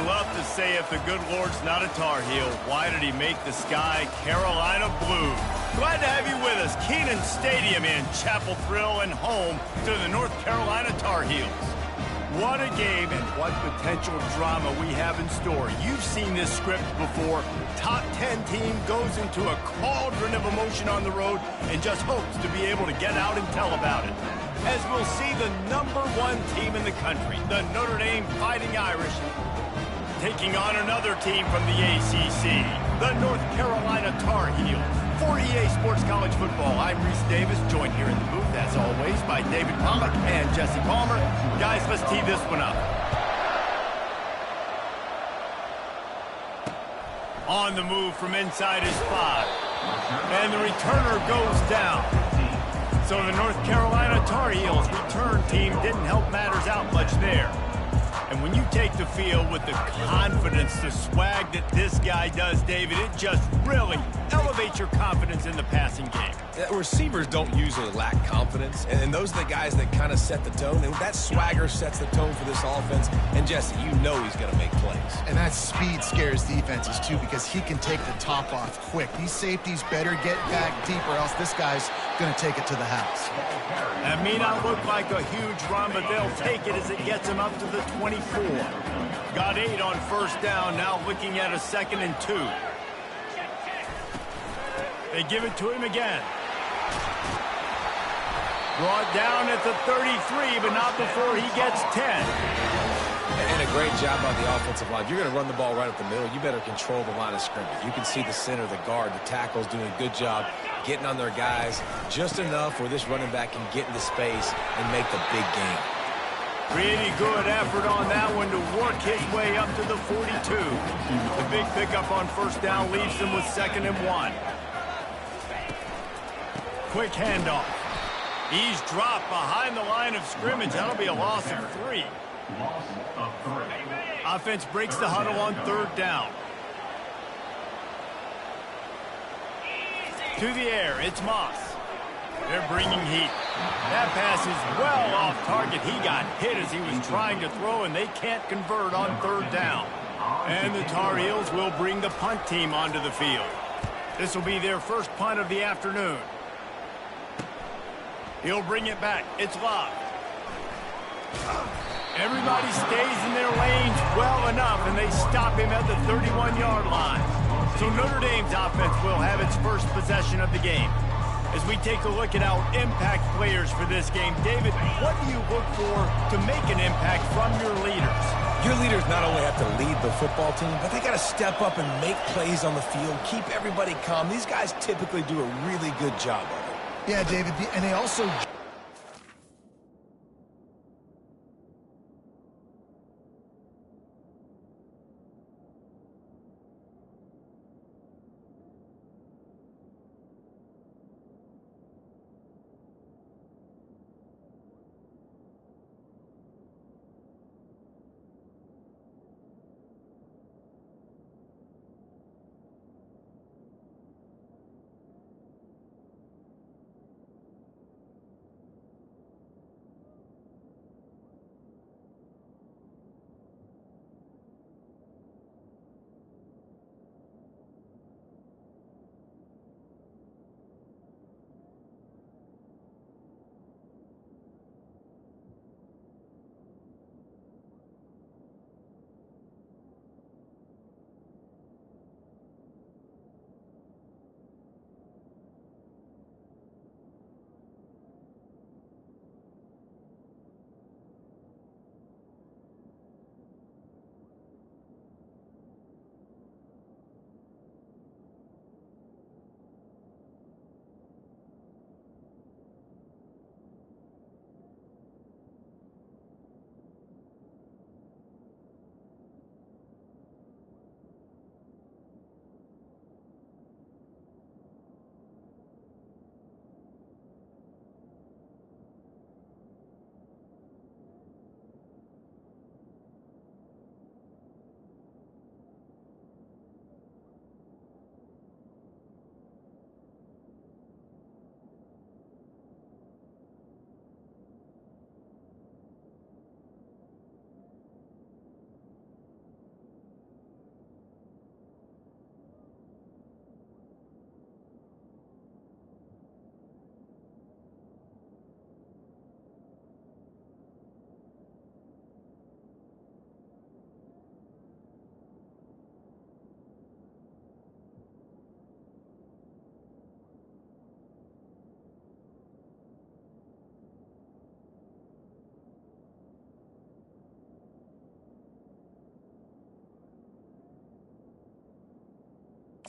love to say if the good Lord's not a Tar Heel, why did he make the sky Carolina blue? Glad to have you with us. Kenan Stadium in Chapel Thrill and home to the North Carolina Tar Heels. What a game and what potential drama we have in store. You've seen this script before. Top 10 team goes into a cauldron of emotion on the road and just hopes to be able to get out and tell about it. As we'll see the #1 team in the country, the Notre Dame Fighting Irish, taking on another team from the ACC, the North Carolina Tar Heels. For EA Sports College Football, I'm Reese Davis, joined here in the booth, as always, by David Pollack and Jesse Palmer. Guys, let's tee this one up. On the move from inside his 5. And the returner goes down. So the North Carolina Tar Heels return team didn't help matters out much there. And when you take the field with the confidence, the swag that this guy does, David, it just really elevates your confidence in the passing game. Receivers don't usually lack confidence, and those are the guys that kind of set the tone, and that swagger sets the tone for this offense. And Jesse, you know he's going to make plays. And that speed scares defenses too, because he can take the top off quick. These safeties better get back deep, or else this guy's going to take it to the house. That may not look like a huge run, but they'll take it as it gets him up to the 24. Got 8 on first down, now looking at a 2nd and 2. They give it to him again. Brought down at the 33, but not before he gets 10. And a great job by the offensive line. If you're going to run the ball right up the middle, you better control the line of scrimmage. You can see the center, the guard, the tackles doing a good job getting on their guys just enough where this running back can get into space and make the big game. Pretty good effort on that one to work his way up to the 42. The big pickup on first down leaves them with 2nd and 1. Quick handoff. He's dropped behind the line of scrimmage. That'll be a loss of 3. Offense breaks the huddle on 3rd down. To the air, it's Moss. They're bringing heat. That pass is well off target. He got hit as he was trying to throw, and they can't convert on 3rd down. And the Tar Heels will bring the punt team onto the field. This will be their first punt of the afternoon. He'll bring it back. It's locked. Everybody stays in their lanes well enough, and they stop him at the 31-yard line. So Notre Dame's offense will have its first possession of the game. As we take a look at our impact players for this game, David, what do you look for to make an impact from your leaders? Your leaders not only have to lead the football team, but they got to step up and make plays on the field, keep everybody calm. These guys typically do a really good job of it. Yeah, David, and they also...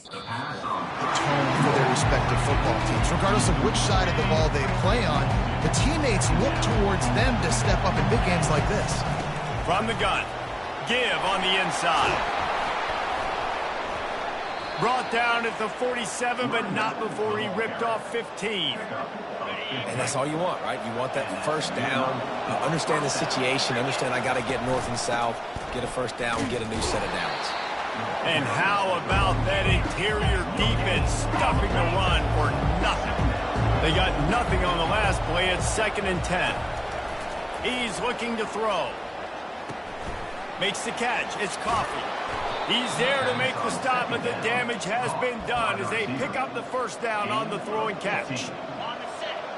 The tone for their respective football teams. Regardless of which side of the ball they play on, the teammates look towards them to step up in big games like this. From the gun, Give on the inside. Brought down at the 47, but not before he ripped off 15. And that's all you want, right? You want that first down. Understand the situation. Understand I got to get north and south, get a first down, get a new set of downs. And how about that interior defense stuffing the run for nothing? They got nothing on the last play. It's 2nd and 10. He's looking to throw. Makes the catch. It's Coffee. He's there to make the stop, but the damage has been done as they pick up the first down on the throw and catch.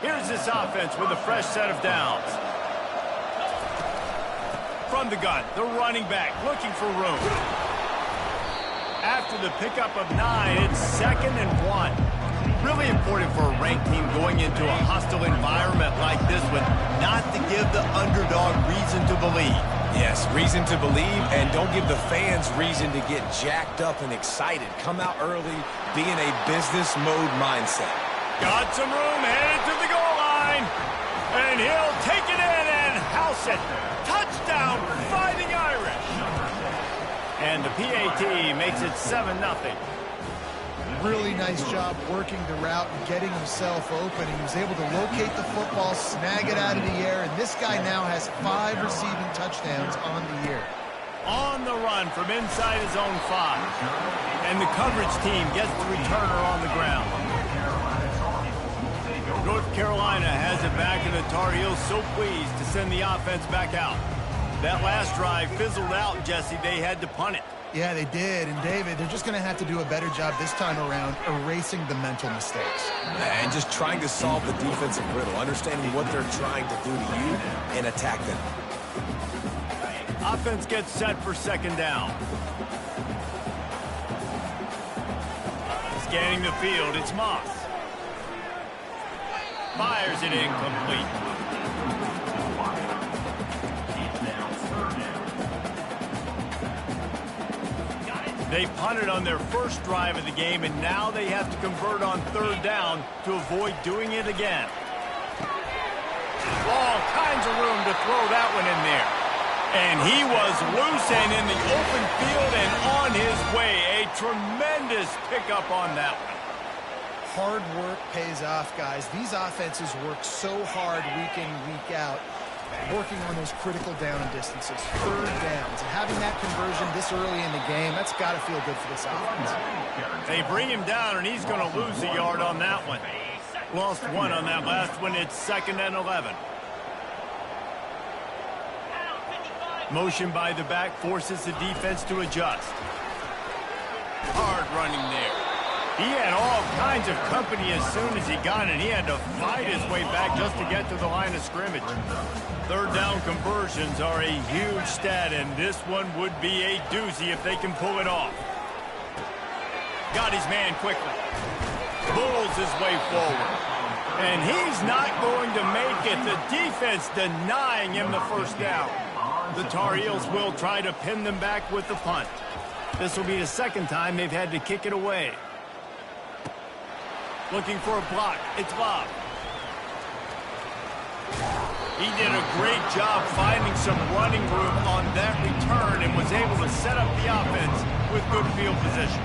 Here's this offense with a fresh set of downs. From the gun, the running back looking for room. After the pickup of 9, it's 2nd and 1. Really important for a ranked team going into a hostile environment like this one, not to give the underdog reason to believe. Yes, reason to believe, and don't give the fans reason to get jacked up and excited. Come out early, be in a business mode mindset. Got some room, headed to the goal line, and he'll take it in and house it. Touchdown, Fighting Irish. And the PAT makes it 7-0. Really nice job working the route and getting himself open. He was able to locate the football, snag it out of the air, and this guy now has 5 receiving touchdowns on the year. On the run from inside his own 5. And the coverage team gets the returner on the ground. North Carolina has it back, and the Tar Heels so pleased to send the offense back out. That last drive fizzled out, Jesse. They had to punt it. Yeah, they did. And, David, they're just going to have to do a better job this time around erasing the mental mistakes. And just trying to solve the defensive riddle, understanding what they're trying to do to you and attack them. Offense gets set for 2nd down. Scanning the field, it's Moss. Fires it incomplete. They punted on their first drive of the game, and now they have to convert on 3rd down to avoid doing it again. All kinds of room to throw that one in there. And he was loose and in the open field and on his way. A tremendous pickup on that one. Hard work pays off, guys. These offenses work so hard week in, week out, working on those critical down distances, 3rd downs. And having that conversion this early in the game, that's got to feel good for this offense. They bring him down, and he's going to lose a yard on that one. Lost 1 on that last one. It's 2nd and 11. Motion by the back forces the defense to adjust. Hard running there. He had all kinds of company as soon as he got it. He had to fight his way back just to get to the line of scrimmage. 3rd down conversions are a huge stat, and this one would be a doozy if they can pull it off. Got his man quickly. Bulls his way forward. And he's not going to make it. The defense denying him the first down. The Tar Heels will try to pin them back with the punt. This will be the 2nd time they've had to kick it away. Looking for a block. It's Bob. He did a great job finding some running room on that return and was able to set up the offense with good field position.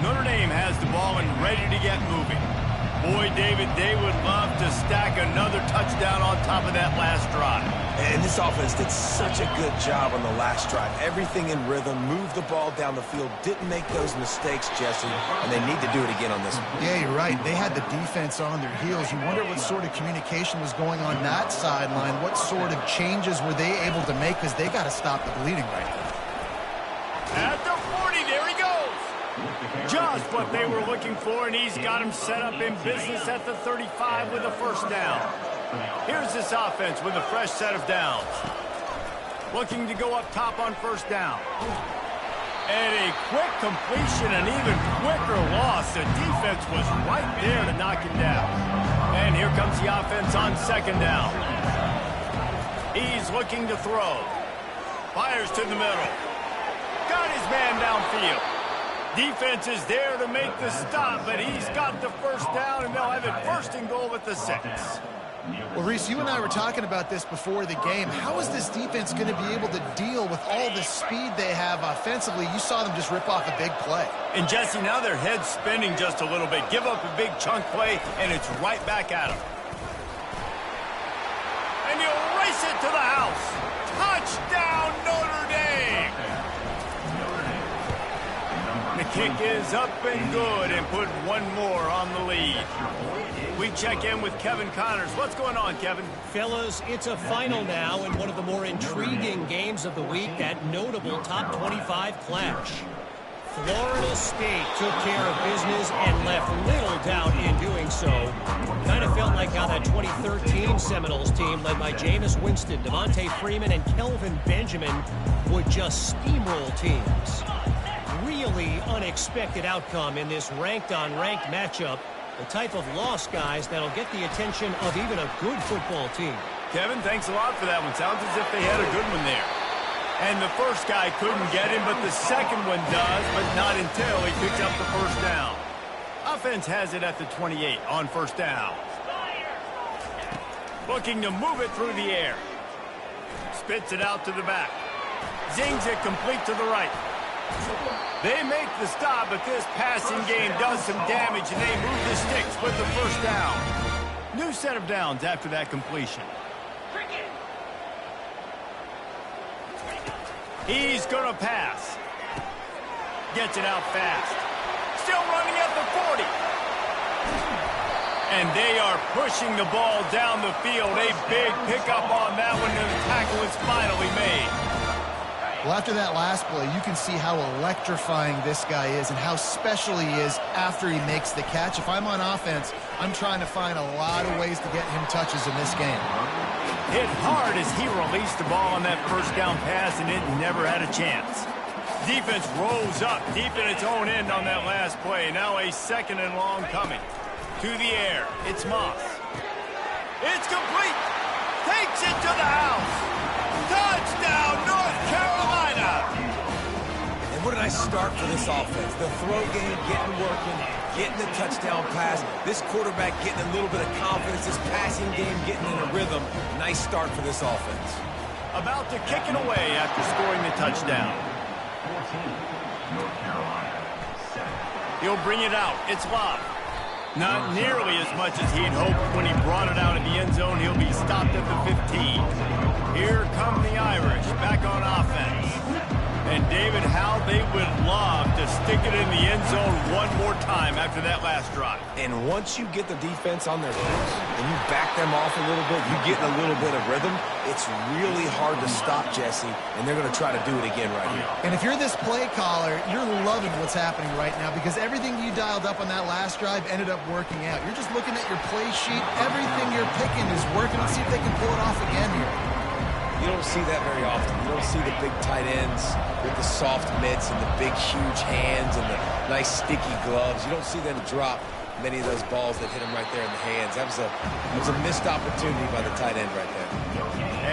Notre Dame has the ball and ready to get moving. Boy, David, they would love to stack another touchdown on top of that last drive. And this offense did such a good job on the last drive. Everything in rhythm, moved the ball down the field, didn't make those mistakes, Jesse, and they need to do it again on this one. Yeah, you're right. They had the defense on their heels. You wonder what sort of communication was going on that sideline. What sort of changes were they able to make, because they got to stop the bleeding right now. At the 40, there he goes. Just what they were looking for, and he's got him set up in business at the 35 with a first down. Here's this offense with a fresh set of downs. Looking to go up top on 1st down. And a quick completion, an even quicker loss. The defense was right there to knock him down. And here comes the offense on 2nd down. He's looking to throw. Fires to the middle. Got his man downfield. Defense is there to make the stop, but he's got the first down, and they'll have it first and goal at the 6. Well, Reese, you and I were talking about this before the game. How is this defense going to be able to deal with all the speed they have offensively? You saw them just rip off a big play. And, Jesse, now their head's spinning just a little bit. Give up a big chunk play, and it's right back at them. And he'll race it to the house. Touchdown, Notre Dame! The kick is up and good and put one more on the lead. We check in with Kevin Connors. What's going on, Kevin? Fellas, it's a final now in one of the more intriguing games of the week, that notable top 25 clash. Florida State took care of business and left little doubt in doing so. Kind of felt like how that 2013 Seminoles team led by Jameis Winston, Devontae Freeman, and Kelvin Benjamin would just steamroll teams. Really unexpected outcome in this ranked-on-ranked matchup. The type of loss, guys, that'll get the attention of even a good football team. Kevin, thanks a lot for that one. Sounds as if they had a good one there. And the first guy couldn't get him, but the second one does, but not until he picks up the first down. Offense has it at the 28 on first down. Looking to move it through the air. Spits it out to the back. Zings it complete to the right. They make the stop, but this passing game does some damage, and they move the sticks with the first down. New set of downs after that completion. He's going to pass. Gets it out fast. Still running at the 40. And they are pushing the ball down the field. A big pickup on that one, and the tackle is finally made. Well, after that last play, you can see how electrifying this guy is and how special he is after he makes the catch. If I'm on offense, I'm trying to find a lot of ways to get him touches in this game. Hit hard as he released the ball on that first down pass, and it never had a chance. Defense rose up deep in its own end on that last play. Now a second and long coming. To the air. It's Moss. It's complete. Takes it to the house. Touchdown, North Carolina. And what a nice start for this offense. The throw game getting working, getting the touchdown pass. This quarterback getting a little bit of confidence. This passing game getting in a rhythm. Nice start for this offense. About to kick it away after scoring the touchdown. He'll bring it out. It's Love. Not nearly as much as he'd hoped when he brought it out in the end zone. He'll be stopped at the 15. Here come the Irish back on offense. And David, how they would love to stick it in the end zone one more time after that last drive. And once you get the defense on their heels and you back them off a little bit, you get in a little bit of rhythm, it's really hard to stop, Jesse, and they're going to try to do it again right here. And if you're this play caller, you're loving what's happening right now because everything you dialed up on that last drive ended up working out. You're just looking at your play sheet. Everything you're picking is working. Let's see if they can pull it off again here. You don't see that very often. You don't see the big tight ends with the soft mitts and the big, huge hands and the nice, sticky gloves. You don't see them drop many of those balls that hit them right there in the hands. That was a missed opportunity by the tight end right there.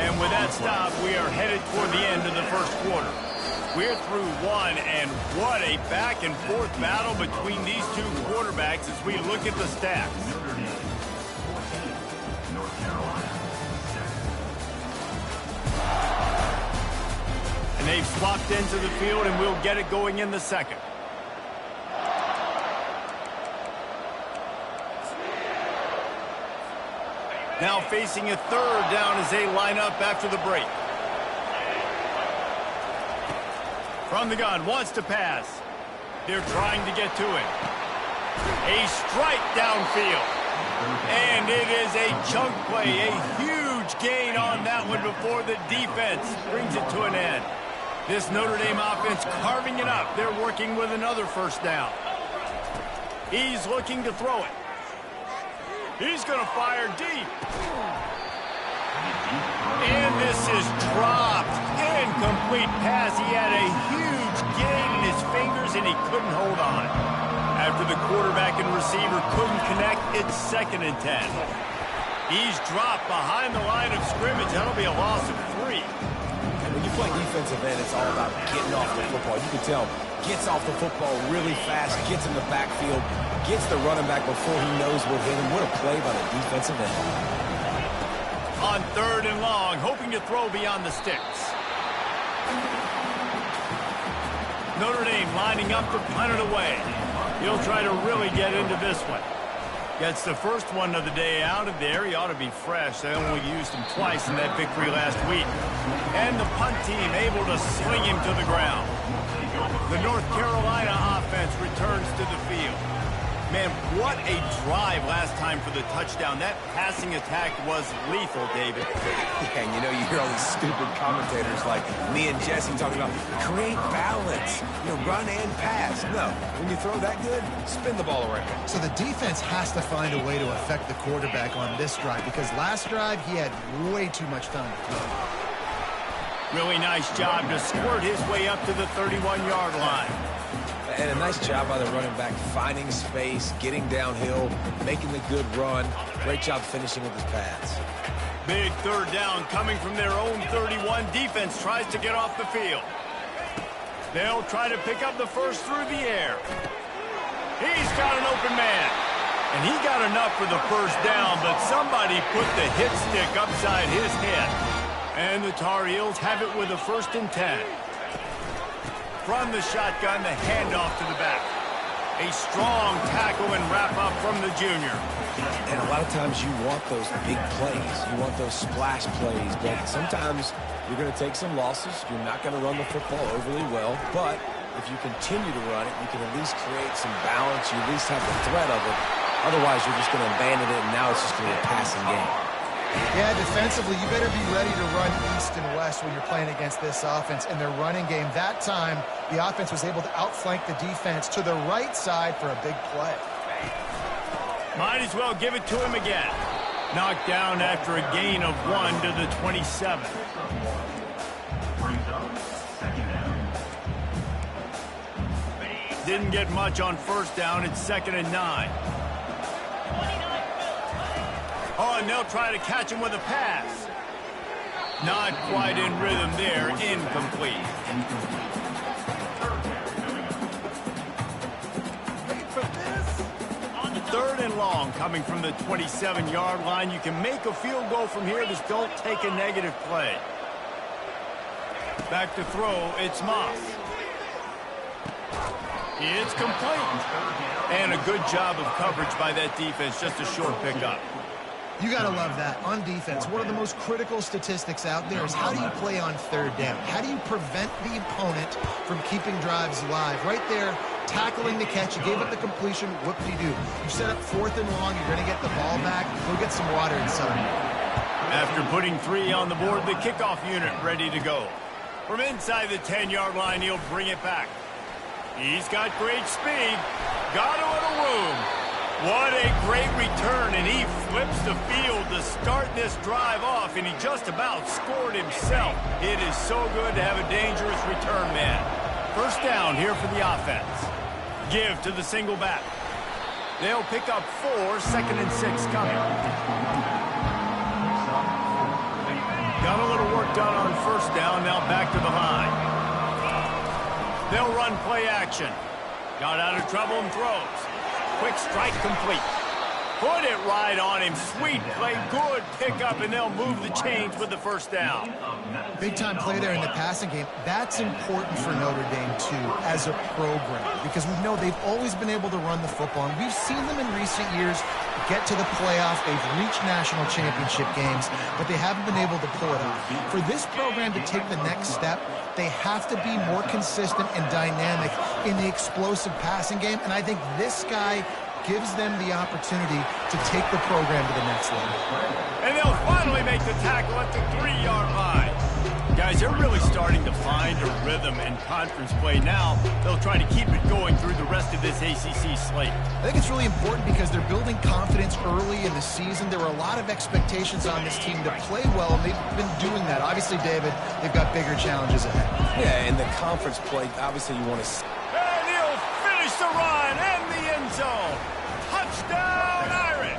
And with that stop, we are headed toward the end of the first quarter. We're through one, and what a back-and-forth battle between these two quarterbacks as we look at the stats. And they've swapped into the field, and we'll get it going in the second. Now facing a third down as they line up after the break. From the gun, wants to pass. They're trying to get to it. A strike downfield. And it is a chunk play, a huge gain on that one before the defense brings it to an end. This Notre Dame offense carving it up. They're working with another first down. He's looking to throw it. He's going to fire deep. And this is dropped. Incomplete pass. He had a huge gain in his fingers, and he couldn't hold on. After the quarterback and receiver couldn't connect, it's 2nd and 10. He's dropped behind the line of scrimmage. That'll be a loss of 3. When you play defensive end, it's all about getting off the football. You can tell, gets off the football really fast, gets in the backfield, gets the running back before he knows what hit him. What a play by the defensive end. On 3rd and long, hoping to throw beyond the sticks. Notre Dame lining up to punt it away. He'll try to really get into this one. Gets the first one of the day out of there. He ought to be fresh. They only used him twice in that victory last week. And the punt team able to sling him to the ground. The North Carolina offense returns to the field. Man, what a drive last time for the touchdown. That passing attack was lethal, David. Yeah, and you know, you hear all these stupid commentators like me and Jesse talking about create balance, run and pass. No, when you throw that good, spin the ball around. So the defense has to find a way to affect the quarterback on this drive because last drive he had way too much time to throw. Really nice job to squirt his way up to the 31-yard line. And a nice job by the running back, finding space, getting downhill, making the good run. Great job finishing with his pads. Big 3rd down coming from their own 31. Defense tries to get off the field. They'll try to pick up the first through the air. He's got an open man. And he got enough for the first down, but somebody put the hit stick upside his head. And the Tar Heels have it with a 1st and 10. From the shotgun, the handoff to the back. A strong tackle and wrap-up from the junior. And a lot of times you want those big plays. You want those splash plays. But sometimes you're going to take some losses. You're not going to run the football overly well. But if you continue to run it, you can at least create some balance. You at least have the threat of it. Otherwise, you're just going to abandon it, and now it's just going to be a passing game. Yeah, defensively, you better be ready to run east and west when you're playing against this offense. In their running game, that time, the offense was able to outflank the defense to the right side for a big play. Might as well give it to him again. Knocked down after a gain of 1 to the 27. Didn't get much on 1st down. It's 2nd and 9. Oh, and they'll try to catch him with a pass. Not quite in rhythm there. Incomplete. 3rd and long coming from the 27-yard line. You can make a field goal from here. Just don't take a negative play. Back to throw. It's Moss. It's complete. And a good job of coverage by that defense. Just a short pickup. You got to love that. On defense, one of the most critical statistics out there is how do you play on 3rd down? How do you prevent the opponent from keeping drives alive? Right there, tackling the catch. You gave up the completion. Whoop-de-doo. You set up 4th and long. You're going to get the ball back. Go get some water inside. After putting 3 on the board, the kickoff unit ready to go. From inside the 10-yard line, he'll bring it back. He's got great speed. Got a little room. What a great return, and he flips the field to start this drive off, and he just about scored himself. It is so good to have a dangerous return man. 1st down here for the offense. Give to the single back. They'll pick up 4, 2nd and 6 coming. Got a little work done on 1st down, now back to the line. They'll run play action. Got out of trouble and throws. Quick strike complete. Put it right on him. Sweet play. Good pickup, and they'll move the chains with the 1st down. Big-time play there in the passing game. That's important for Notre Dame, too, as a program, because we know they've always been able to run the football, and we've seen them in recent years get to the playoff. They've reached national championship games, but they haven't been able to pull it off. For this program to take the next step, they have to be more consistent and dynamic in the explosive passing game, and I think this guy gives them the opportunity to take the program to the next level. And they'll finally make the tackle at the 3-yard line. Guys, they're really starting to find a rhythm in conference play now. They'll try to keep it going through the rest of this ACC slate. I think it's really important because they're building confidence early in the season. There were a lot of expectations on this team to play well, and they've been doing that. Obviously, David, they've got bigger challenges ahead. Yeah, in the conference play, obviously you want to... And he'll finish the run and the end zone. Touchdown, Irish!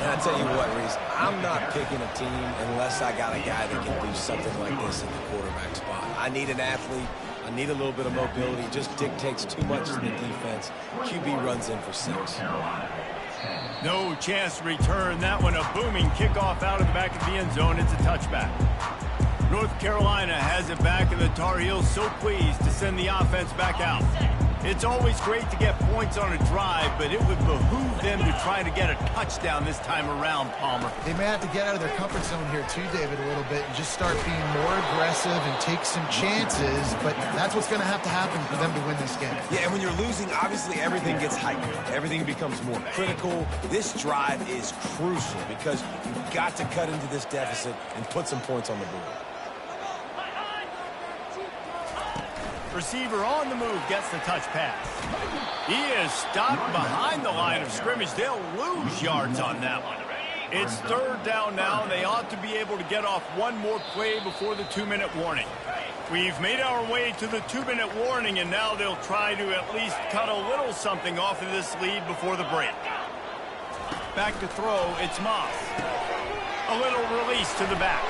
And I tell you what, Reese, I'm not picking a team unless I got a guy that can do something like this in the quarterback spot. I need an athlete. I need a little bit of mobility. Just dictates too much in the defense. QB runs in for 6. No chance to return that one. A booming kickoff out of the back of the end zone. It's a touchback. North Carolina has it back, and the Tar Heels so pleased to send the offense back out. It's always great to get points on a drive, but it would behoove them to try to get a touchdown this time around, Palmer. They may have to get out of their comfort zone here too, David, a little bit and just start being more aggressive and take some chances, but that's what's going to happen for them to win this game. Yeah, and when you're losing, obviously everything gets heightened. Everything becomes more critical. This drive is crucial because you've got to cut into this deficit and put some points on the board. Receiver on the move gets the touch pass. He is stopped behind the line of scrimmage. They'll lose yards on that one. It's 3rd down now, and they ought to be able to get off one more play before the 2-minute warning. We've made our way to the 2-minute warning, and now they'll try to at least cut a little something off of this lead before the break. Back to throw, it's Moss. A little release to the back.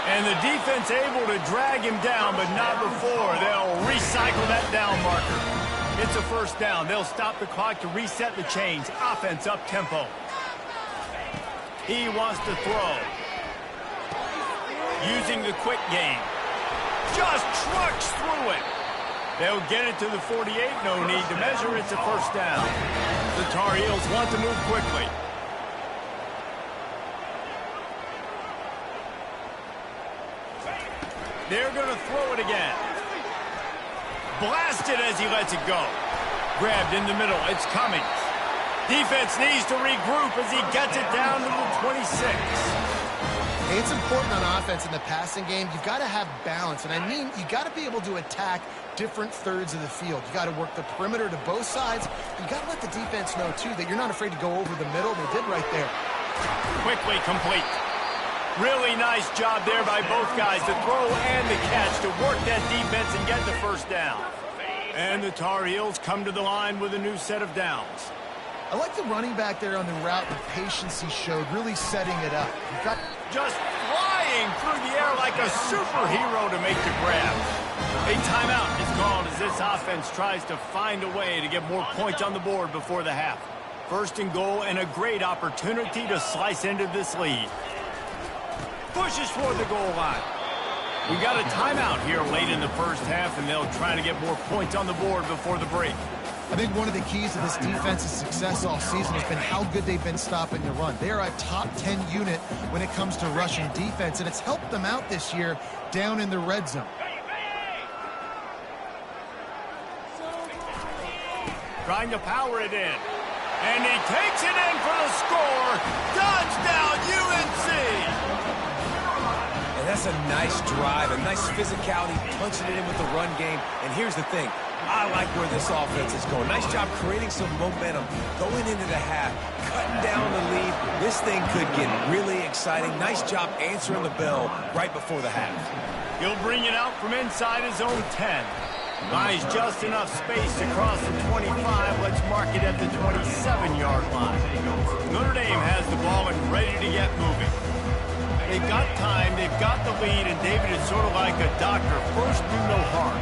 And the defense able to drag him down, but not before. They'll recycle that down marker. It's a 1st down. They'll stop the clock to reset the chains. Offense up tempo. He wants to throw. Using the quick game. Just trucks through it. They'll get it to the 48. No need to measure. It's a 1st down. The Tar Heels want to move quickly. They're going to throw it again. Blasted as he lets it go. Grabbed in the middle. It's Cummings. Defense needs to regroup as he gets it down to the 26. Hey, it's important on offense in the passing game. You've got to have balance. And I mean, you got to be able to attack different thirds of the field. You got to work the perimeter to both sides. You got to let the defense know, too, that you're not afraid to go over the middle. They did right there. Quickly complete. Really nice job there by both guys, the throw and the catch, to work that defense and get the 1st down. And the Tar Heels come to the line with a new set of downs. I like the running back there on the route, the patience he showed, really setting it up. Just flying through the air like a superhero to make the grab. A timeout is called as this offense tries to find a way to get more points on the board before the half. 1st and goal, and a great opportunity to slice into this lead. Pushes toward the goal line. We got a timeout here late in the 1st half, and they'll try to get more points on the board before the break. I think one of the keys to this defense's success all season has been how good they've been stopping the run. They are a top 10 unit when it comes to rushing defense, and it's helped them out this year down in the red zone. Trying to power it in. And he takes it in for the score. Touchdown, UNC! And that's a nice drive, a nice physicality, punching it in with the run game. And here's the thing. I like where this offense is going. Nice job creating some momentum, going into the half, cutting down the lead. This thing could get really exciting. Nice job answering the bell right before the half. He'll bring it out from inside his own 10. Buys just enough space to cross the 25. Let's mark it at the 27-yard line. Notre Dame has the ball and ready to get moving. They've got time, they've got the lead, and David is sort of like a doctor. First, do no harm.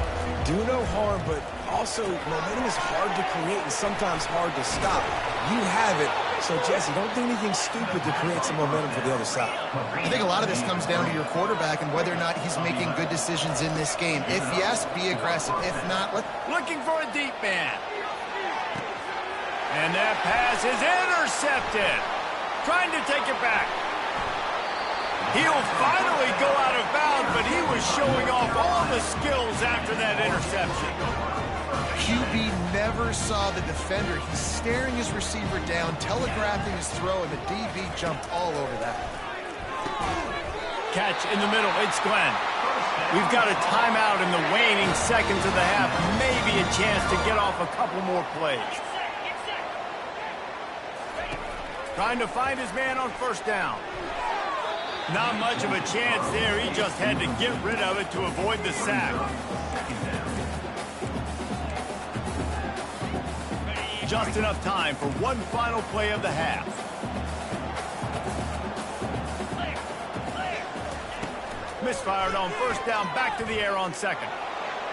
Do no harm, but also momentum is hard to create and sometimes hard to stop. You have it, so Jesse, don't do anything stupid to create some momentum for the other side. I think a lot of this comes down to your quarterback and whether or not he's making good decisions in this game. If yes, be aggressive. If not, looking for a deep man. And that pass is intercepted. Trying to take it back. He'll finally go out of bounds, but he was showing off all the skills after that interception. QB never saw the defender. He's staring his receiver down, telegraphing his throw, and the DB jumped all over that. Catch in the middle. It's Glenn. We've got a timeout in the waning seconds of the half. Maybe a chance to get off a couple more plays. Trying to find his man on 1st down. Not much of a chance there. He just had to get rid of it to avoid the sack. Just enough time for one final play of the half. misfired on first down, back to the air on second.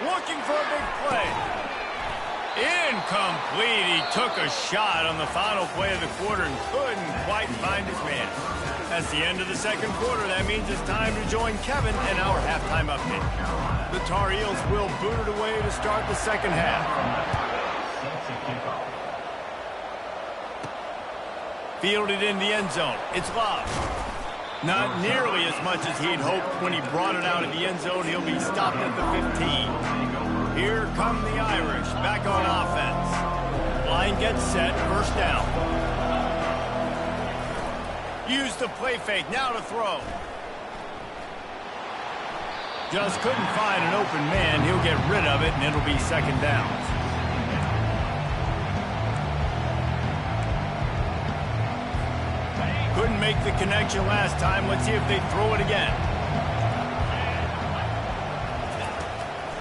Looking for a big play. Incomplete. He took a shot on the final play of the quarter and couldn't quite find his man. That's the end of the second quarter. That means it's time to join Kevin in our halftime update. The Tar Heels will boot it away to start the second half. Fielded in the end zone. It's Love. Not nearly as much as he'd hoped when he brought it out of the end zone. He'll be stopped at the 15. Here come the Irish back on offense. Line gets set. First down. Use the play fake. Now to throw. Just couldn't find an open man. He'll get rid of it, and it'll be second down. Couldn't make the connection last time. Let's see if they throw it again.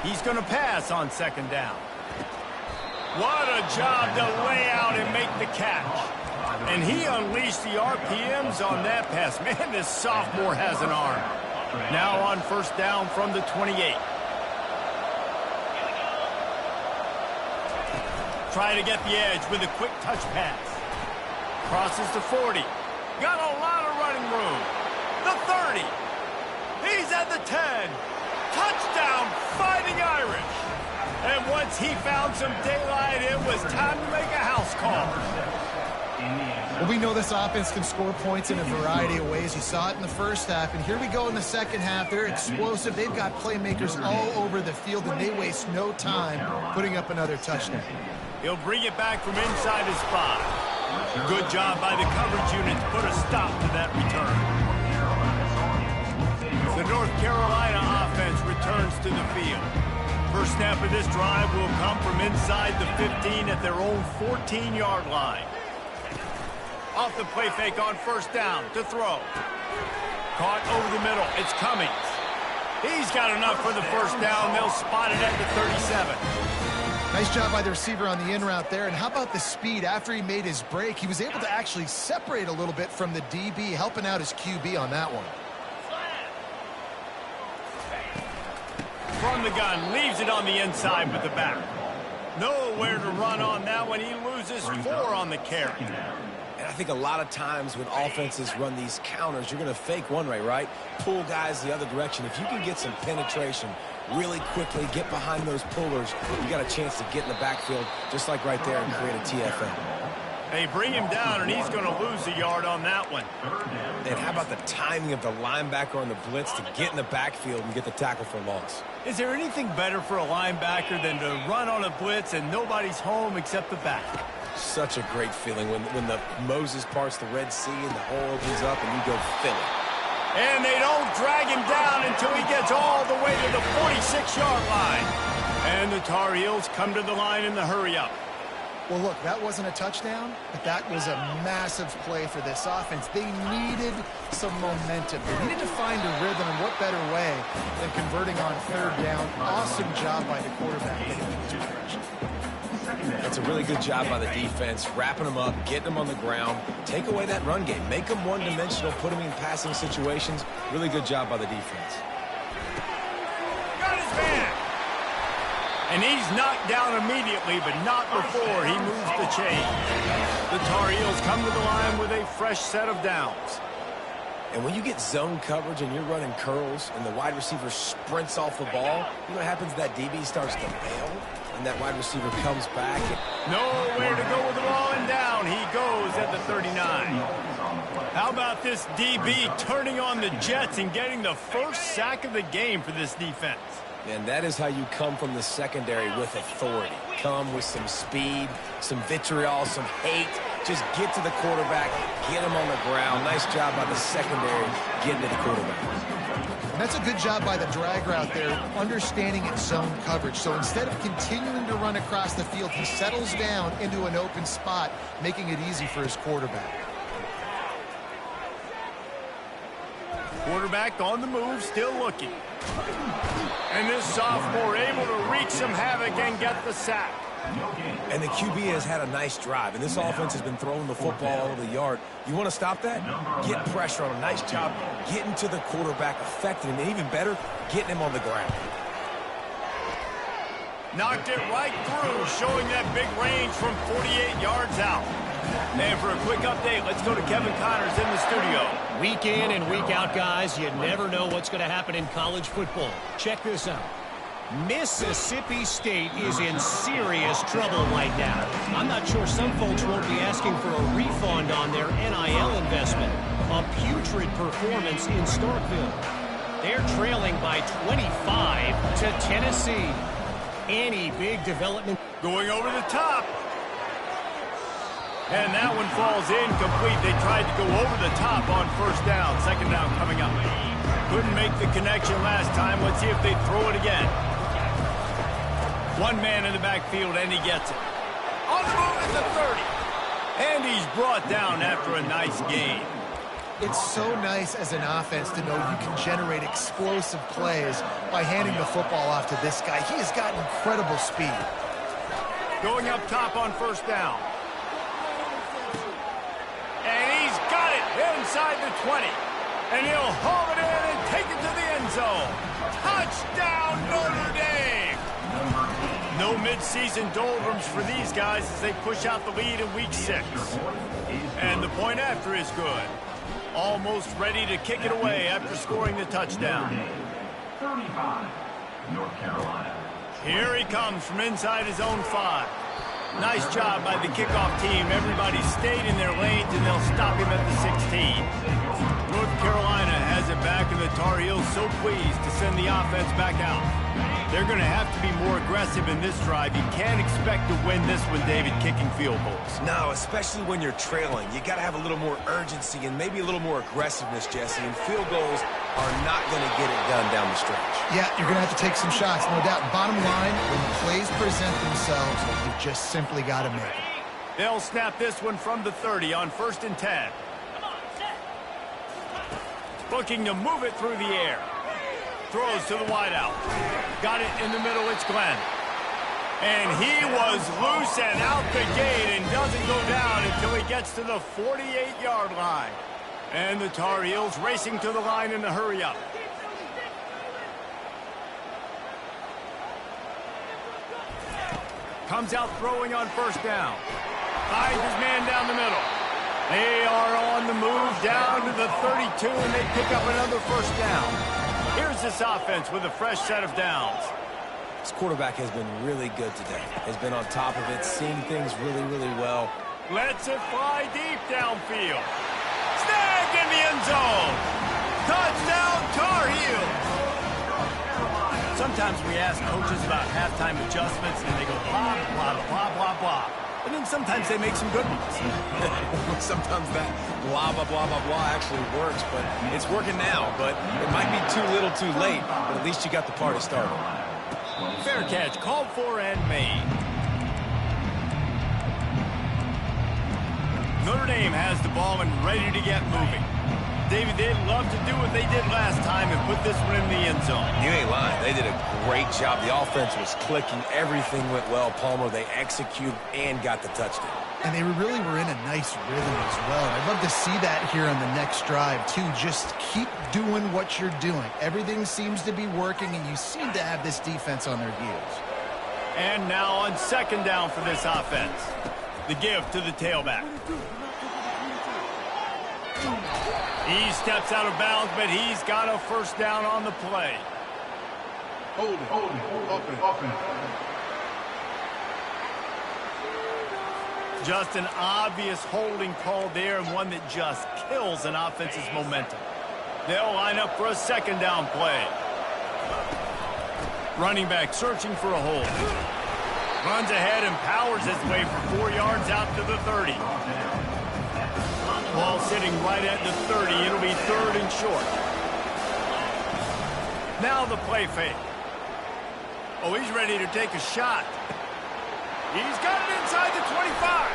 He's going to pass on second down. What a job to lay out and make the catch. And he unleashed the RPMs on that pass. Man, this sophomore has an arm. Now on first down from the 28. Try to get the edge with a quick touch pass. Crosses the 40. Got a lot of running room. The 30. He's at the 10. Touchdown, Fighting Irish. And once he found some daylight, it was time to make a house call. Well, we know this offense can score points in a variety of ways. You saw it in the first half, and here we go in the second half. They're explosive. They've got playmakers all over the field, and they waste no time putting up another touchdown. He'll bring it back from inside his spot. Good job by the coverage unit to put a stop to that return. The North Carolina offense returns to the field. First snap of this drive will come from inside the 15 at their own 14-yard line. Off the play fake on first down to throw. Caught over the middle. It's Cummings. He's got enough for the first down. They'll spot it at the 37. Nice job by the receiver on the in route there. And how about the speed? After he made his break, he was able to actually separate a little bit from the DB, helping out his QB on that one. From the gun, leaves it on the inside with the back. Nowhere to run on that one. He loses 4 on the carry. And I think a lot of times when offenses run these counters, you're going to fake one way, right? Pull guys the other direction. If you can get some penetration really quickly, get behind those pullers, you got a chance to get in the backfield, just like right there, and create a TFL. They bring him down, and he's going to lose a yard on that one. And how about the timing of the linebacker on the blitz to get in the backfield and get the tackle for loss? Is there anything better for a linebacker than to run on a blitz and nobody's home except the back? Such a great feeling when the Moses parts the Red Sea and the hole opens up and you go fill it. And they don't drag him down until he gets all the way to the 46-yard line. And the Tar Heels come to the line in the hurry-up. Well, look, that wasn't a touchdown, but that was a massive play for this offense. They needed some momentum. They needed to find a rhythm, and what better way than converting on third down. Awesome job by the quarterback getting in his progression. That's a really good job by the defense, wrapping them up, getting them on the ground, take away that run game, make them one-dimensional, put them in passing situations. Really good job by the defense. Got his man. And he's knocked down immediately, but not before he moves the chain. The Tar Heels come to the line with a fresh set of downs. And when you get zone coverage and you're running curls and the wide receiver sprints off the ball, you know what happens? That DB starts to bail, and that wide receiver comes back. Nowhere to go with the ball, and down he goes at the 39. How about this DB turning on the Jets and getting the first sack of the game for this defense? And that is how you come from the secondary with authority. Come with some speed, some vitriol, some hate. Just get to the quarterback, get him on the ground. Nice job by the secondary getting to the quarterback. And that's a good job by the drag route there, understanding its zone coverage. So instead of continuing to run across the field, he settles down into an open spot, making it easy for his quarterback. Quarterback on the move, still looking. And this sophomore able to wreak some havoc and get the sack. And the QB has had a nice drive, and this offense has been throwing the football all over the yard. You want to stop that? Get pressure on him. Nice job getting to the quarterback, affecting him, and even better, getting him on the ground. Knocked it right through, showing that big range from 48 yards out. And for a quick update, let's go to Kevin Connors in the studio. Week in and week out, guys, you never know what's going to happen in college football. Check this out. Mississippi State is in serious trouble right now. I'm not sure some folks won't be asking for a refund on their NIL investment. A putrid performance in Starkville. They're trailing by 25 to Tennessee. Any big development? Going over the top. And that one falls incomplete. They tried to go over the top on first down. Second down coming up. Couldn't make the connection last time. Let's see if they throw it again. One man in the backfield, and he gets it. On the move at the 30. And he's brought down after a nice gain. It's so nice as an offense to know you can generate explosive plays by handing the football off to this guy. He has got incredible speed. Going up top on first down. And he's got it inside the 20. And he'll haul it in and take it to the end zone. Touchdown, Notre Dame! No mid-season doldrums for these guys as they push out the lead in week 6. And the point after is good. Almost ready to kick it away after scoring the touchdown. 35, North Carolina. Here he comes from inside his own 5. Nice job by the kickoff team. Everybody stayed in their lanes, and they'll stop him at the 16. North Carolina has it back, and the Tar Heels so pleased to send the offense back out. They're going to have to be more aggressive in this drive. You can't expect to win this one, David, kicking field goals. No, especially when you're trailing. You got to have a little more urgency and maybe a little more aggressiveness, Jesse. And field goals are not going to get it done down the stretch. Yeah, you're going to have to take some shots, no doubt. Bottom line, when plays present themselves, you've just simply got to make it. They'll snap this one from the 30 on 1st and 10. Looking to move it through the air. Throws to the wideout. Got it in the middle. It's Glenn. And he was loose and out the gate and doesn't go down until he gets to the 48-yard line. And the Tar Heels racing to the line in a hurry-up. Comes out throwing on first down. Finds his man down the middle. They are on the move down to the 32, and they pick up another first down. Here's this offense with a fresh set of downs. This quarterback has been really good today. Has been on top of it, seeing things really, really well. Lets it fly deep downfield. Snag in the end zone. Touchdown, Tar Heels. Sometimes we ask coaches about halftime adjustments, and they go blah, blah, blah, blah, blah. And then sometimes they make some good ones. Sometimes that blah, blah, blah, blah, blah actually works, but it's working now. But it might be too little too late, but at least you got the party started. Fair catch, called for and made. Notre Dame has the ball and ready to get moving. David, they'd love to do what they did last time and put this one in the end zone. You ain't lying. They did a great job. The offense was clicking. Everything went well. Palmer, they executed and got the touchdown. And they really were in a nice rhythm as well. I'd love to see that here on the next drive, too. Just keep doing what you're doing. Everything seems to be working, and you seem to have this defense on their heels. And now on second down for this offense. The give to the tailback. He steps out of bounds, but he's got a first down on the play. Hold it, open. Just an obvious holding call there, and one that just kills an offense's momentum. They'll line up for a second down play. Running back searching for a hole. Runs ahead and powers his way for 4 yards out to the 30. Ball sitting right at the 30. It'll be 3rd and short. Now the play fake. Oh, he's ready to take a shot. He's got it inside the 25.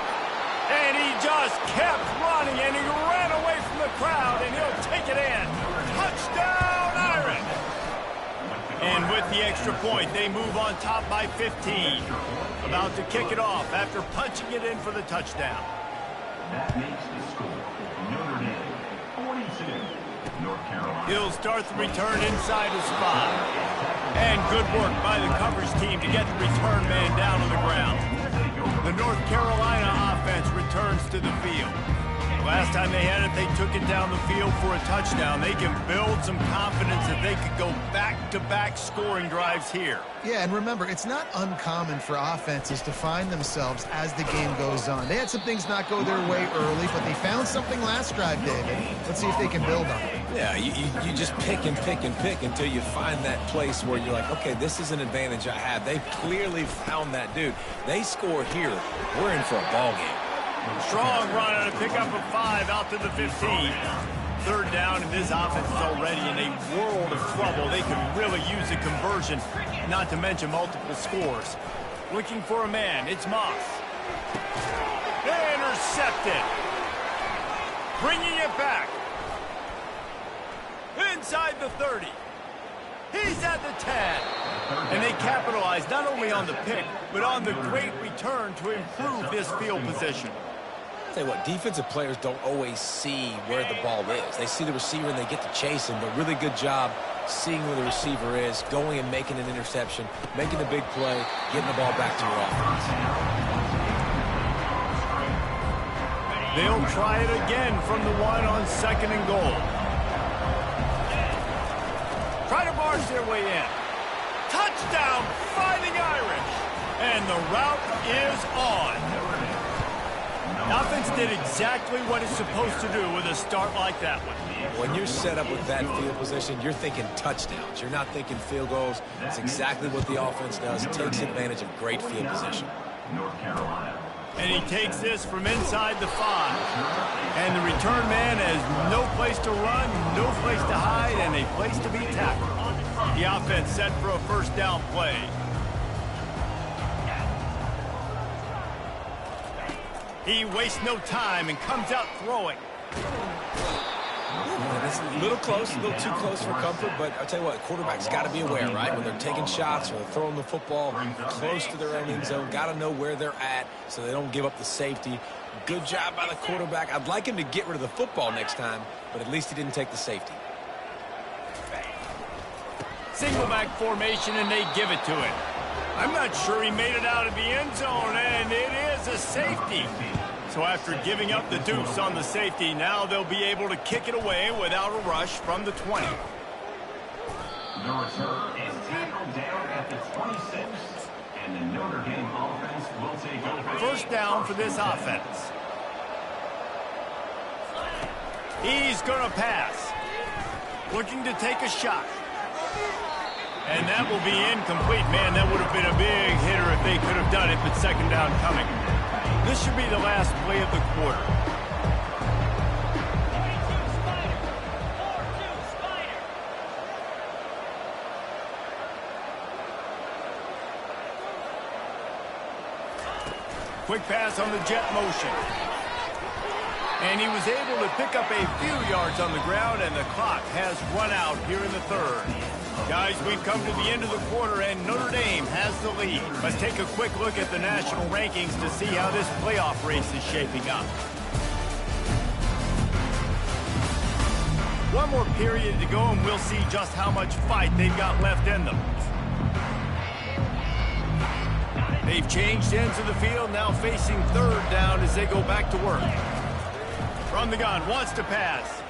And he just kept running, and he ran away from the crowd, and he'll take it in. Touchdown, Irish. And with the extra point, they move on top by 15. About to kick it off after punching it in for the touchdown. That makes the score Notre Dame 42, North Carolina. He'll start the return inside his spot. And good work by the coverage team to get the return man down on the ground. The North Carolina offense returns to the field. Last time they had it, they took it down the field for a touchdown. They can build some confidence that they could go back-to-back scoring drives here. Yeah, and remember, it's not uncommon for offenses to find themselves as the game goes on. They had some things not go their way early, but they found something last drive, David. Let's see if they can build on it. Yeah, you just pick and pick and pick until you find that place where you're like, okay, this is an advantage I have. They clearly found that dude. They score here. We're in for a ball game. Strong run on a pickup of 5 out to the 15. Third down, and this offense is already in a world of trouble. They could really use a conversion, not to mention multiple scores. Looking for a man, it's Moss. Intercepted. Bringing it back. Inside the 30. He's at the 10. And they capitalize not only on the pick, but on the great return to improve this field position. Tell you what, defensive players don't always see where the ball is. They see the receiver and they get to chase him. A really good job seeing where the receiver is, going and making an interception, making a big play, getting the ball back to your offense. They'll try it again from the 1 on 2nd and goal. Try to barge their way in. Touchdown, Fighting Irish. And the route is on. The offense did exactly what it's supposed to do with a start like that one. When you're set up with that field position, you're thinking touchdowns. You're not thinking field goals. It's exactly what the offense does. Takes advantage of great field position. North Carolina. And he takes this from inside the 5. And the return man has no place to run, no place to hide, and a place to be tackled. The offense set for a first down play. He wastes no time and comes out throwing. It's a little close, a little too close for comfort, but I'll tell you what, quarterback's got to be aware, right? When they're taking shots or they're throwing the football close to their own end zone, got to know where they're at so they don't give up the safety. Good job by the quarterback. I'd like him to get rid of the football next time, but at least he didn't take the safety. Single back formation, and they give it to him. I'm not sure he made it out of the end zone, and it is a safety. So after giving up the deuce on the safety, now they'll be able to kick it away without a rush from the 20. The return is tackled down at the 26, and the Notre Dame offense will take over. First down for this offense. He's going to pass. Looking to take a shot. And that will be incomplete. Man, that would have been a big hitter if they could have done it, but second down coming. This should be the last play of the quarter. Quick pass on the jet motion. And he was able to pick up a few yards on the ground, and the clock has run out here in the third. Guys, we've come to the end of the quarter, and Notre Dame has the lead. Let's take a quick look at the national rankings to see how this playoff race is shaping up. One more period to go, and we'll see just how much fight they've got left in them. They've changed ends of the field, now facing third down as they go back to work. From the gun, wants to pass.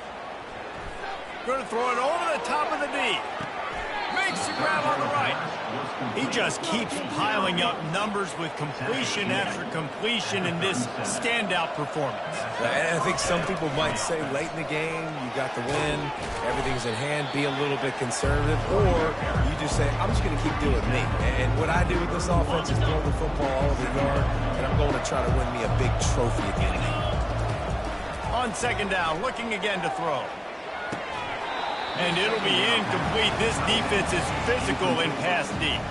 Going to throw it over the top of the D. Makes the grab on the right. He just keeps piling up numbers with completion after completion in this standout performance. And I think some people might say late in the game, you got the win, everything's in hand, be a little bit conservative, or you just say, I'm just going to keep doing me. And what I do with this offense is throw the football all over the yard, and I'm going to try to win me a big trophy at the end of the game. On second down, looking again to throw. And it'll be incomplete. This defense is physical in pass deep.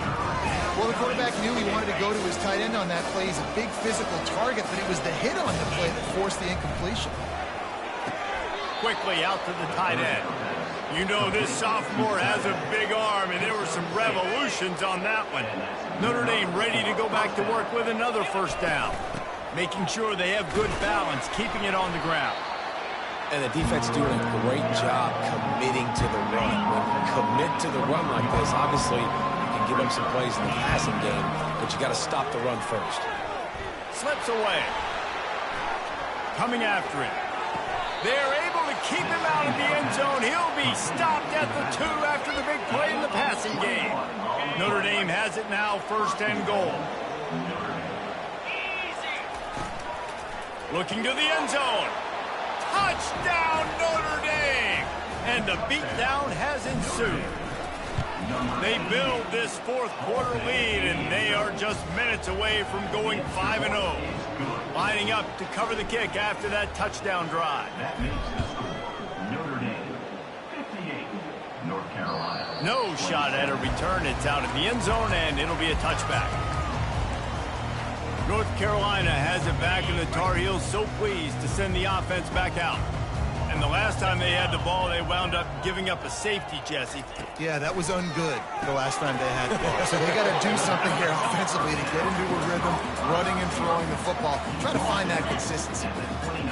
Well, the quarterback knew he wanted to go to his tight end on that play. He's a big physical target, but it was the hit on the play that forced the incompletion. Quickly out to the tight end. You know this sophomore has a big arm, and there were some revolutions on that one. Notre Dame ready to go back to work with another first down. Making sure they have good balance, keeping it on the ground. And the defense doing a great job committing to the run. When you commit to the run like this, obviously you can give them some plays in the passing game, but you got to stop the run first. Slips away. Coming after it. They're able to keep him out of the end zone. He'll be stopped at the 2 after the big play in the passing game. Notre Dame has it now, 1st and goal. Looking to the end zone. Touchdown, Notre Dame! And the beatdown has ensued. They build this 4th quarter lead, and they are just minutes away from going 5-0. Lining up to cover the kick after that touchdown drive. That makes the score Notre Dame 58, North Carolina. No shot at a return. It's out of the end zone, and it'll be a touchback. North Carolina has it back, and the Tar Heels so pleased to send the offense back out. And the last time they had the ball, they wound up giving up a safety, Jesse. Yeah, that was ungood the last time they had the ball. So they got to do something here offensively to get into a rhythm, running and throwing the football. Try to find that consistency.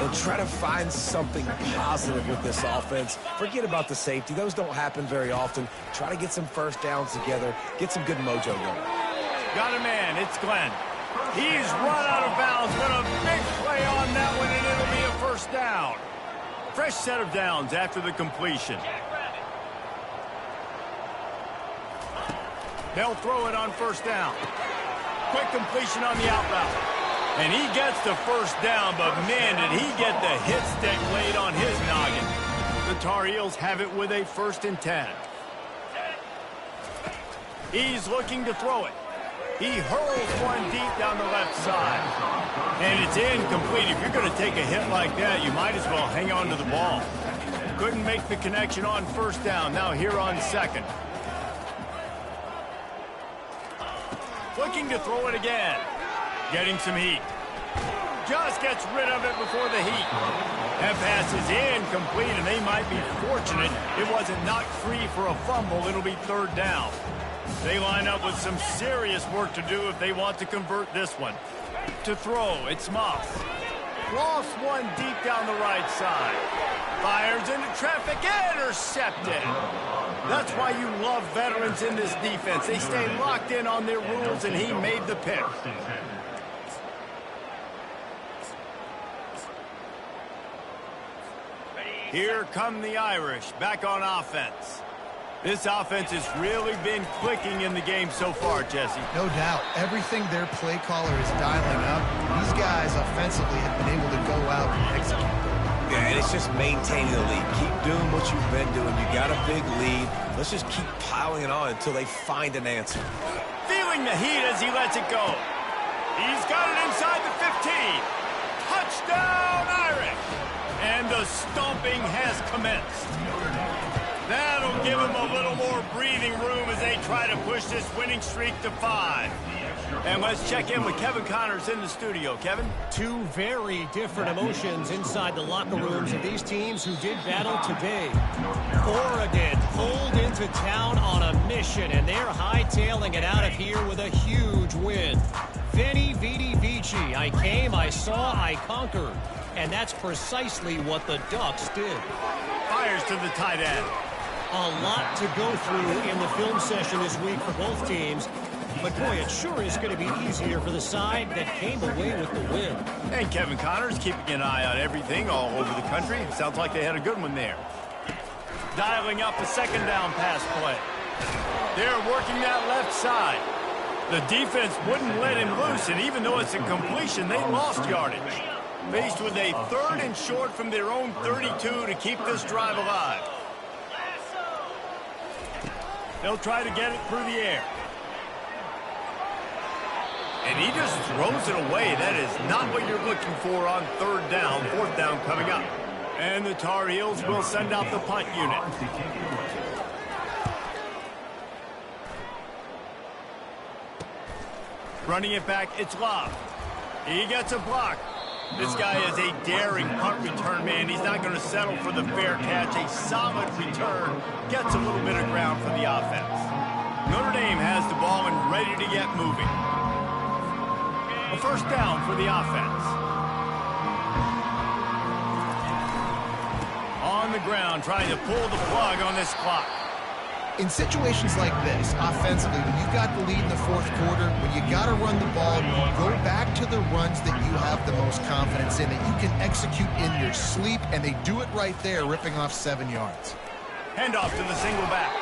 They'll try to find something positive with this offense. Forget about the safety. Those don't happen very often. Try to get some first downs together. Get some good mojo going. Got a man. It's Glenn. He's run out of bounds, but a big play on that one, and it'll be a first down. Fresh set of downs after the completion. They'll throw it on first down. Quick completion on the out route. And he gets the first down, but man, did he get the hit stick laid on his noggin. The Tar Heels have it with a 1st and 10. He's looking to throw it. He hurls one deep down the left side. And it's incomplete. If you're going to take a hit like that, you might as well hang on to the ball. Couldn't make the connection on first down. Now here on 2nd. Looking to throw it again. Getting some heat. Just gets rid of it before the heat. That pass is incomplete, and they might be fortunate it wasn't knocked free for a fumble. It'll be 3rd down. They line up with some serious work to do if they want to convert this one. To throw, it's Moss. Lost one deep down the right side. Fires into traffic, intercepted. That's why you love veterans in this defense. They stay locked in on their rules, and he made the pick. Here come the Irish, back on offense. This offense has really been clicking in the game so far, Jesse. No doubt. Everything their play caller is dialing up, these guys offensively have been able to go out and execute. Yeah, and it's just maintaining the lead. Keep doing what you've been doing. You got a big lead. Let's just keep piling it on until they find an answer. Feeling the heat as he lets it go. He's got it inside the 15. Touchdown, Irish! And the stomping has commenced. That'll give him a little more breathing room as they try to push this winning streak to 5. And let's check in with Kevin Connors in the studio. Kevin? 2 very different emotions inside the locker rooms of these teams who did battle today. Oregon pulled into town on a mission, and they're hightailing it out of here with a huge win. Veni, Vidi, Vici. I came, I saw, I conquered. And that's precisely what the Ducks did. Fires to the tight end. A lot to go through in the film session this week for both teams. But, boy, it sure is going to be easier for the side that came away with the win. And Kevin Connors keeping an eye on everything all over the country. Sounds like they had a good one there. Dialing up a 2nd down pass play. They're working that left side. The defense wouldn't let him loose, and even though it's a completion, they lost yardage. Faced with a 3rd and short from their own 32 to keep this drive alive. They'll try to get it through the air. And he just throws it away. That is not what you're looking for on 3rd down, 4th down coming up. And the Tar Heels will send out the punt unit. Running it back, it's Love. He gets a block. This guy is a daring punt return man. He's not going to settle for the fair catch. A solid return gets a little bit of ground for the offense. Notre Dame has the ball and ready to get moving. A first down for the offense. On the ground, trying to pull the plug on this clock. In situations like this, offensively, when you've got the lead in the fourth quarter, when you got to run the ball, you go back to the runs that you have the most confidence in, that you can execute in your sleep, and they do it right there, ripping off 7 yards. Handoff to the single back.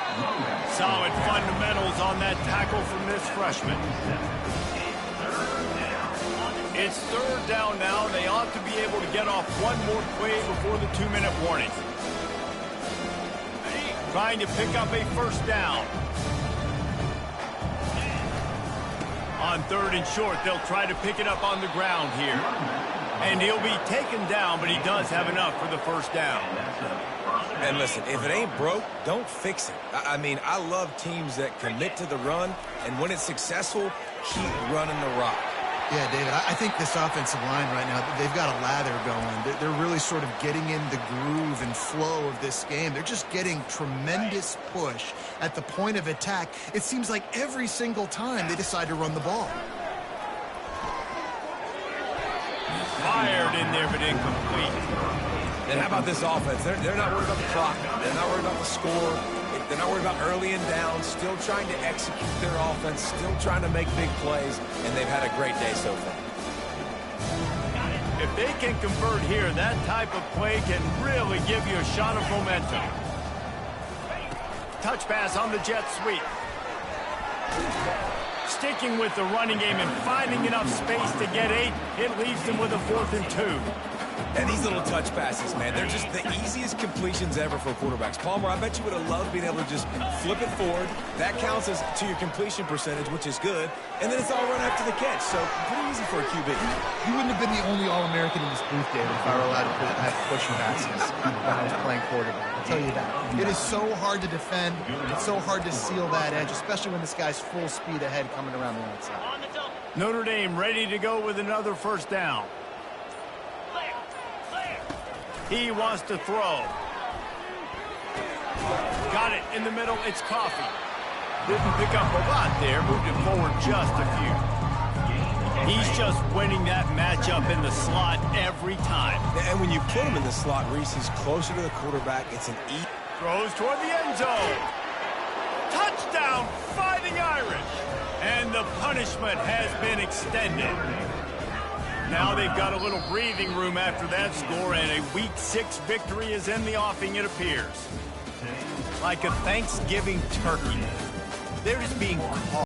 Solid fundamentals on that tackle from this freshman. It's third down now. They ought to be able to get off one more play before the 2-minute warning. Trying to pick up a first down. On third and short, they'll try to pick it up on the ground here. And he'll be taken down, but he does have enough for the first down. And listen, if it ain't broke, don't fix it. I mean, I love teams that commit to the run, and when it's successful, keep running the rock. Yeah, David, I think this offensive line right now, they've got a lather going. They're really sort of getting in the groove and flow of this game. They're just getting tremendous push at the point of attack. It seems like every single time they decide to run the ball. Fired in there, but incomplete. And how about this offense? They're not worried about the clock. They're not worried about the score. They're not worried about early and down. Still trying to execute their offense. Still trying to make big plays. And they've had a great day so far. If they can convert here, that type of play can really give you a shot of momentum. Touch pass on the jet sweep. Sticking with the running game and finding enough space to get 8. It leaves them with a 4th and 2. And these little touch passes, man, they're just the easiest completions ever for quarterbacks. Palmer, I bet you would have loved being able to just flip it forward. That counts as to your completion percentage, which is good. And then it's all run after the catch. So pretty easy for a QB. You wouldn't have been the only All-American in this booth, David, if I were allowed to have pushing passes when I was playing quarterback. I'll tell you that. It is so hard to defend. It's so hard to seal that edge, especially when this guy's full speed ahead coming around the outside. Notre Dame ready to go with another first down. He wants to throw. Got it in the middle. It's Coffee. Didn't pick up a lot there. Moved it forward just a few. He's just winning that matchup in the slot every time. And when you put him in the slot, Reese, he's closer to the quarterback. It's an eat. Throws toward the end zone. Touchdown, Fighting Irish. And the punishment has been extended. Now they've got a little breathing room after that score, and a Week 6 victory is in the offing, it appears. Like a Thanksgiving turkey. They're just being caught.